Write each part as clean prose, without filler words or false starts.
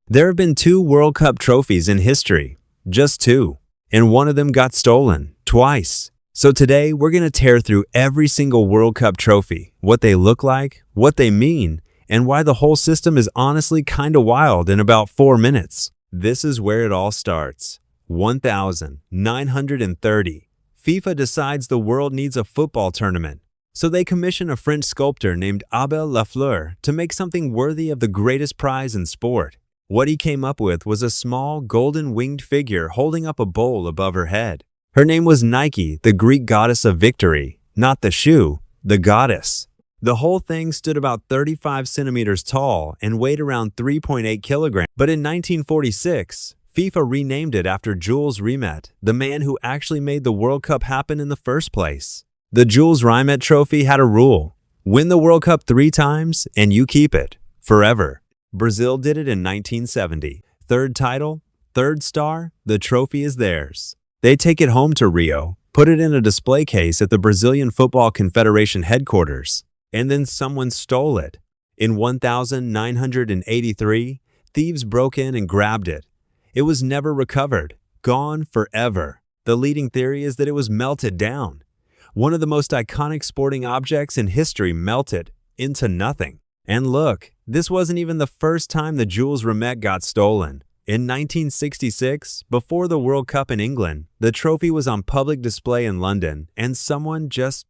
There have been two World Cup trophies in history, just two, and one of them got stolen, twice. So today, we're going to tear through every single World Cup trophy, what they look like, what they mean, and why the whole system is honestly kinda wild in about 4 minutes. This is where it all starts. 1930. FIFA decides the world needs a football tournament. So they commission a French sculptor named Abel Lafleur to make something worthy of the greatest prize in sport. What he came up with was a small, golden-winged figure holding up a bowl above her head. Her name was Nike, the Greek goddess of victory, not the shoe, the goddess. The whole thing stood about 35 centimeters tall and weighed around 3.8 kilograms. But in 1946, FIFA renamed it after Jules Rimet, the man who actually made the World Cup happen in the first place. The Jules Rimet trophy had a rule: win the World Cup 3 times and you keep it, forever. Brazil did it in 1970. Third title, third star, the trophy is theirs. They take it home to Rio, put it in a display case at the Brazilian Football Confederation headquarters, and then someone stole it. In 1983, thieves broke in and grabbed it. It was never recovered, gone forever. The leading theory is that it was melted down. One of the most iconic sporting objects in history melted into nothing. And look, this wasn't even the first time the Jules Rimet got stolen. In 1966, before the World Cup in England, the trophy was on public display in London, and someone just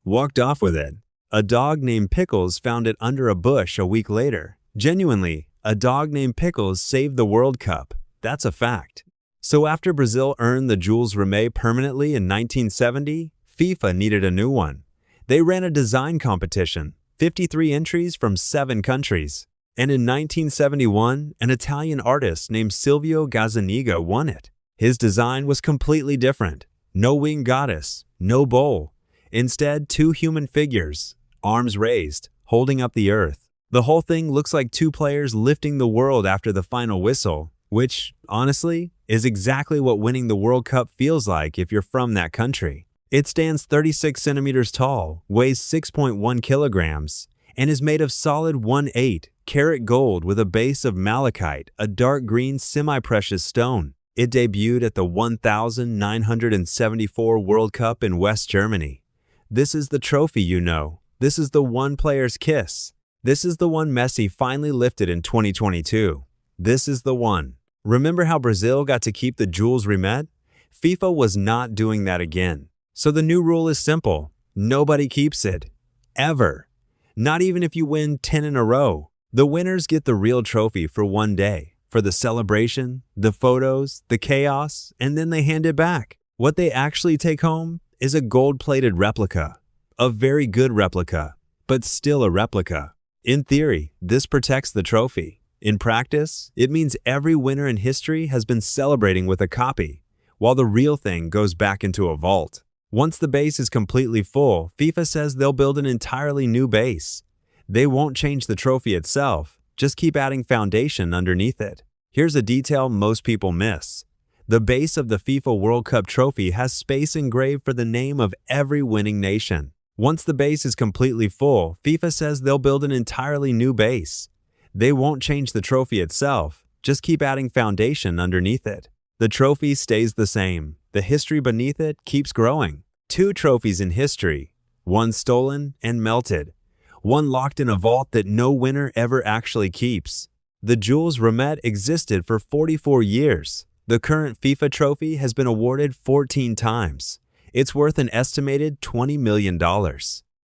walked off with it. A dog named Pickles found it under a bush a week later. Genuinely, a dog named Pickles saved the World Cup. That's a fact. So after Brazil earned the Jules Rimet permanently in 1970, FIFA needed a new one. They ran a design competition, 53 entries from 7 countries. And in 1971, an Italian artist named Silvio Gazzaniga won it. His design was completely different. No winged goddess, no bowl. Instead, 2 human figures, arms raised, holding up the earth. The whole thing looks like 2 players lifting the world after the final whistle, which, honestly, is exactly what winning the World Cup feels like if you're from that country. It stands 36 centimeters tall, weighs 6.1 kilograms, and is made of solid 1/8 karat gold with a base of malachite, a dark green semi-precious stone. It debuted at the 1974 World Cup in West Germany. This is the trophy you know. This is the one player's kiss. This is the one Messi finally lifted in 2022. This is the one. Remember how Brazil got to keep the Jules Rimet? FIFA was not doing that again. So the new rule is simple. Nobody keeps it. Ever. Not even if you win 10 in a row. The winners get the real trophy for one day, for the celebration, the photos, the chaos, and then they hand it back. What they actually take home is a gold-plated replica. A very good replica, but still a replica. In theory, this protects the trophy. In practice, it means every winner in history has been celebrating with a copy, while the real thing goes back into a vault. Once the base is completely full, FIFA says they'll build an entirely new base. They won't change the trophy itself, just keep adding foundation underneath it. Here's a detail most people miss. The base of the FIFA World Cup trophy has space engraved for the name of every winning nation. Once the base is completely full, FIFA says they'll build an entirely new base. They won't change the trophy itself, just keep adding foundation underneath it. The trophy stays the same. The history beneath it keeps growing. 2 trophies in history, one stolen and melted, one locked in a vault that no winner ever actually keeps. The Jules Rimet existed for 44 years. The current FIFA trophy has been awarded 14 times. It's worth an estimated $20 million.